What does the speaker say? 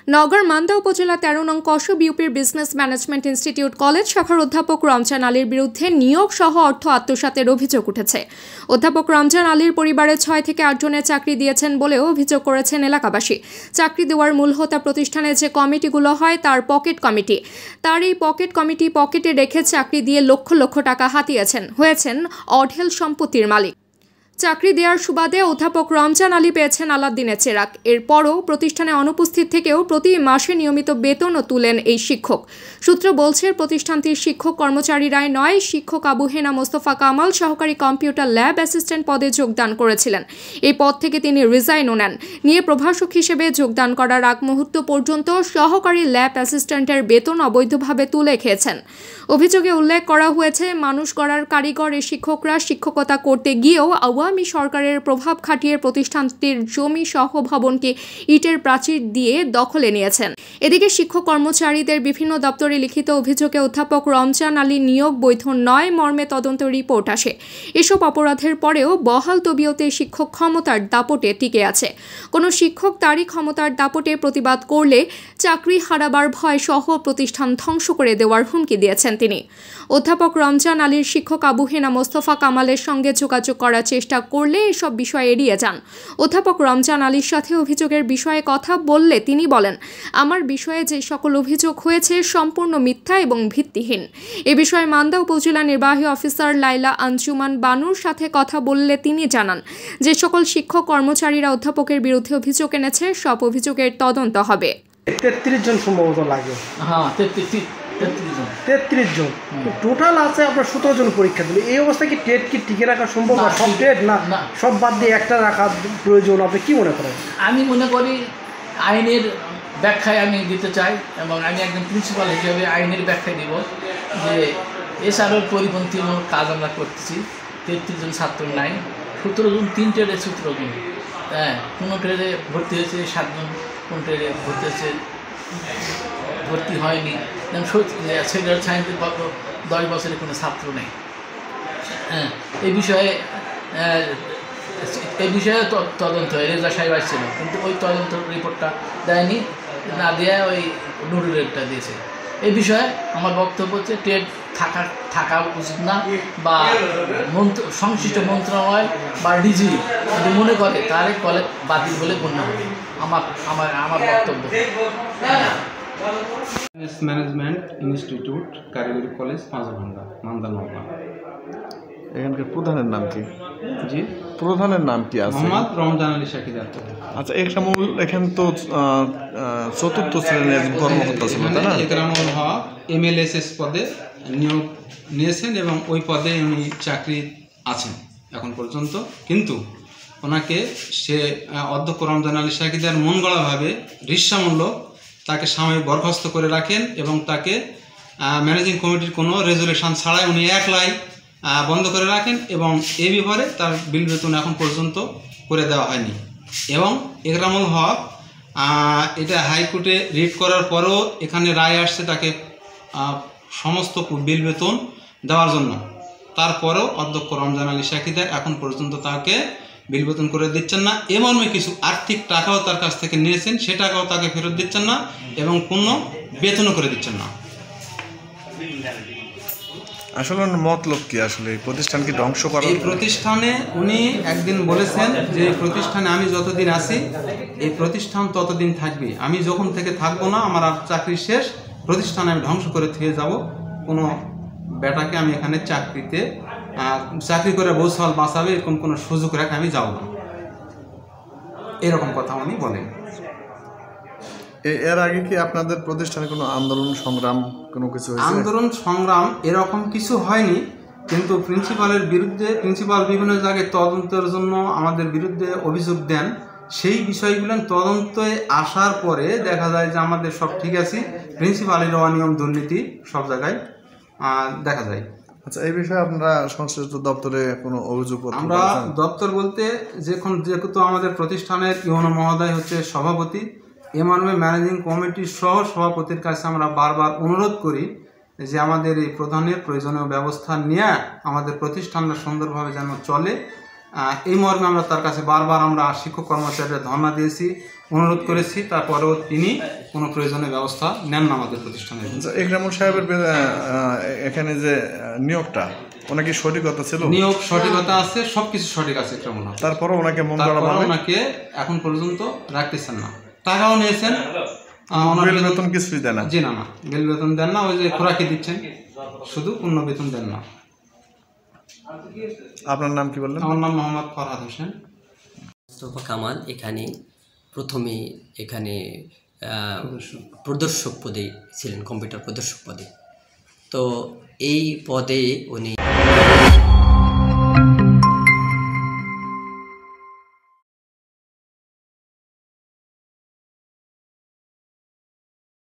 নওগাঁর মান্দা উপজেলা ১৩ নং কসব ইউপির বিজনেস ম্যানেজমেন্ট ইনস্টিটিউট কলেজ শাখার অধ্যাপক রমজান আলীর বিরুদ্ধে নিয়োগ সহ অর্থ আত্মসাতের অভিযোগ উঠেছে। অধ্যাপক রমজান আলীর পরিবারে ৬ থেকে ৮ জনের চাকরি দিয়েছেন বলেও অভিযোগ করেছেন এলাকাবাসী। চাকরি দেওয়ার মূল হোতা প্রতিষ্ঠানে যে কমিটিগুলো হয় তার পকেট কমিটি। তার এই পকেট কমিটি পকেটে রেখে চাকরি দিয়ে লক্ষ লক্ষ টাকা হাতিয়েছেন, হয়েছেন অঢেল সম্পত্তির মালিক। চাকরি দেওয়ার সুবাদে অধ্যাপক রমজান আলী পেয়েছেন আলাদ্দিনের চেরাক। এরপরও প্রতিষ্ঠানে অনুপস্থিত থেকেও প্রতি মাসে নিয়মিত বেতনও তুলেন এই শিক্ষক। সূত্র বলছে, প্রতিষ্ঠানটির শিক্ষক কর্মচারীরাই নয়, শিক্ষক আবু হেনা মোস্তফা কামাল সহকারী কম্পিউটার ল্যাব অ্যাসিস্ট্যান্ট পদে যোগদান করেছিলেন। এই পদ থেকে তিনি রিজাইনও নেন, নিয়ে প্রভাষক হিসেবে যোগদান করার আগ মুহূর্ত পর্যন্ত সহকারী ল্যাব অ্যাসিস্ট্যান্টের বেতন অবৈধভাবে তুলে খেয়েছেন। অভিযোগে উল্লেখ করা হয়েছে, মানুষ গড়ার কারিগর এই শিক্ষকরা শিক্ষকতা করতে গিয়েও আওয়ামী সরকারের প্রভাব খাটিয়ে প্রতিষ্ঠানটির জমি সহ ভবনকে ইটের প্রাচীর দিয়ে দখলে নিয়েছেন। এদিকে শিক্ষক কর্মচারীদের বিভিন্ন দপ্তরে লিখিত অভিযোগে অধ্যাপক রমজান আলী নিয়োগ বৈধ নয় মর্মে তদন্ত রিপোর্ট আসে। এসব অপরাধের পরেও বহাল তবিয়তে শিক্ষক ক্ষমতার দাপটে টিকে আছে। কোনো শিক্ষক তারই ক্ষমতার দাপটে প্রতিবাদ করলে চাকরি হারাবার ভয় সহ প্রতিষ্ঠান ধ্বংস করে দেওয়ার হুমকি দিয়েছেন তিনি। অধ্যাপক রমজান আলীর শিক্ষক আবু হেনা মোস্তফা কামালের সঙ্গে যোগাযোগ করার চেষ্টা করলে এসব বিষয় এড়িয়ে যান। অধ্যাপক রমজান আলীর সাথে অভিযোগের বিষয়ে কথা বললে তিনি বলেন, আমার বিষয়ে যে সকল অভিযোগ হয়েছে সম্পূর্ণ মিথ্যা এবং ভিত্তিহীন। এ বিষয়ে মান্দা উপজেলা নির্বাহী অফিসার লাইলা আঞ্জুমান বানুর সাথে কথা বললে তিনি জানান, যে সকল শিক্ষক কর্মচারীরা অধ্যাপকের বিরুদ্ধে অভিযোগ এনেছে সব অভিযোগের তদন্ত হবে। 33 জন সম্ভবত লাগে। হ্যাঁ, 33 জন টোটাল আছে। আপনার 17 জন পরীক্ষা দিল। এই অবস্থায় কি টেট কি টিকে রাখা সম্ভব? সব টেট না, সব বাদ দিয়ে একটা রাখা প্রয়োজন। আপনি কি মনে করেন? আমি মনে করি আইনের ব্যাখ্যায় আমি দিতে চাই, এবং আমি একজন প্রিন্সিপাল হিসেবে আইনের ব্যাখ্যা দিব যে এছাড়াও পরিপন্থীমূলক কাজ আমরা করতেছি। 33 জন ছাত্র নাই, 17 জন 3 ট্রেডে 17 জন। হ্যাঁ, কোনো ট্রেডে ভর্তি হয়েছে 7 জন, কোন ট্রেডে ভর্তি হয়েছে ভর্তি হয়নি। যেমন সেক্রেটারি সায়েন্সের গত 10 বছরে কোনো ছাত্র নেই। হ্যাঁ, এই বিষয়ে তদন্ত হয়। রেজা সাহেব আসছিল, কিন্তু ওই তদন্ত রিপোর্টটা দেয়নি, না দিয়ে ওই নুরুলেরটা দিয়েছে। এই বিষয়ে আমার বক্তব্য হচ্ছে, ট্রেড থাকা উচিত না, বা সংশ্লিষ্ট মন্ত্রণালয় বা ডিজি যদি মনে করে তাহলে কলেজ বাতিল বলে গণ্য হবে। আমার বক্তব্য। ম্যানেজমেন্ট ইনস্টিটিউট কারিগরি কলেজ পাঁচভাঙ্গা, মান্দা, নওগাঁ। এখানকার প্রধানের নাম কি? জি, প্রধানের নাম কি আছে? মোহাম্মদ রমজান আলী শাকিদার। আচ্ছা, এখানে তো 4র্থ শ্রেণীর কর্মকর্তা ছিল, তাই না? একরামুল হক MLSS পদে নিয়োগ নিয়েছেন এবং ওই পদে উনি চাকরি আছেন এখন পর্যন্ত। কিন্তু ওনাকে অধ্যক্ষ রমজান আলী শাকিদার মন গড়াভাবে রিস্সামূলক তাকে সাময়িক বরখাস্ত করে রাখেন, এবং তাকে ম্যানেজিং কমিটির কোনো রেজুলেশন ছাড়াই উনি একলাই বন্ধ করে রাখেন, এবং এ ব্যাপারে তার বিল বেতন এখন পর্যন্ত করে দেওয়া হয়নি। এবং একরামুল হক এটা হাইকোর্টে রিট করার পরেও এখানে রায় আসছে তাকে সমস্ত বিল বেতন দেওয়ার জন্য। তারপরেও অধ্যক্ষ রমজান আলী শাকিদার এখন পর্যন্ত তাকে বিল বেতন করে দিচ্ছেন না। এমনই কিছু আর্থিক টাকাও তার কাছ থেকে নিয়েছেন, সে টাকাও তাকে ফেরত দিচ্ছেন না, এবং কোনো বেতনও করে দিচ্ছেন না। আসলে মতলব কি? আসলে এই প্রতিষ্ঠান কি ধ্বংস করা? এই প্রতিষ্ঠানে উনি একদিন বলেছেন যে এই প্রতিষ্ঠানে আমি যতদিন আছি এই প্রতিষ্ঠান ততদিন থাকবে, আমি যখন থেকে থাকবো না, আমার আর চাকরি শেষ, প্রতিষ্ঠানে আমি ধ্বংস করে থেকে যাব। কোনো বেটাকে আমি এখানে চাকরি করে বৌসাল বাঁচাবে এরকম কোনো সুযোগ রেখে আমি যাব না, এরকম কথা উনি বলেন। এর আগে কি আপনাদের প্রতিষ্ঠানে কোনো আন্দোলন সংগ্রাম কোনো কিছু হয়েছে? আন্দোলন সংগ্রাম এরকম কিছু হয়নি, কিন্তু প্রিন্সিপালের বিরুদ্ধে প্রিন্সিপাল বিভিন্ন জায়গায় তদন্তের জন্য আমাদের বিরুদ্ধে অভিযোগ দেন। সেই বিষয়গুলো তদন্তে আসার পরে দেখা যায় যে আমাদের সব ঠিক আছে, প্রিন্সিপালের অনিয়ম দুর্নীতি সব জায়গায় দেখা যায়। আচ্ছা, এই বিষয়ে আপনারা সংশ্লিষ্ট দপ্তরে কোনো অভিযোগ? আমরা দপ্তর বলতে যেহেতু আমাদের প্রতিষ্ঠানের ইউনো মহোদয় হচ্ছে সভাপতি, মর্মে ম্যানেজিং কমিটির সহ সভাপতির কাছে আমরা বারবার অনুরোধ করি যে আমাদের এই প্রধানের প্রয়োজনীয় ব্যবস্থা নিয়ে আমাদের প্রতিষ্ঠানটা সুন্দরভাবে যেন চলে, এই মর্মে আমরা তার কাছে বারবার আমরা শিক্ষক কর্মচারীরা ধর্ণা দিয়েছি, অনুরোধ করেছি, তারপরেও তিনি কোনো প্রয়োজনীয় ব্যবস্থা নেন না আমাদের প্রতিষ্ঠানে। ইকরামুল সাহেবের এখানে যে নিয়োগটা ওনাকে সঠিকতা ছিল? নিয়োগ সঠিকতা আছে, সবকিছু সঠিক আছে ইকরামুল হক। তারপরে ওনাকে মন করা ওনাকে এখন পর্যন্ত রাখতেছেন না। টাকাও নিয়েছেন, বেল বেতন কিছুই দেন না? জি না, বেল বেতন দেন না, ওই যে খোরাকি দিচ্ছেন, শুধু পূর্ণ বেতন দেন না। আপনার নাম কি বললেন? আমার নাম মোহাম্মদ ফরহাদ হোসেন। মোস্তফা কামাল প্রথমে এখানে প্রদর্শক পদে ছিলেন, কম্পিউটার প্রদর্শক পদে। তো এই পদে উনি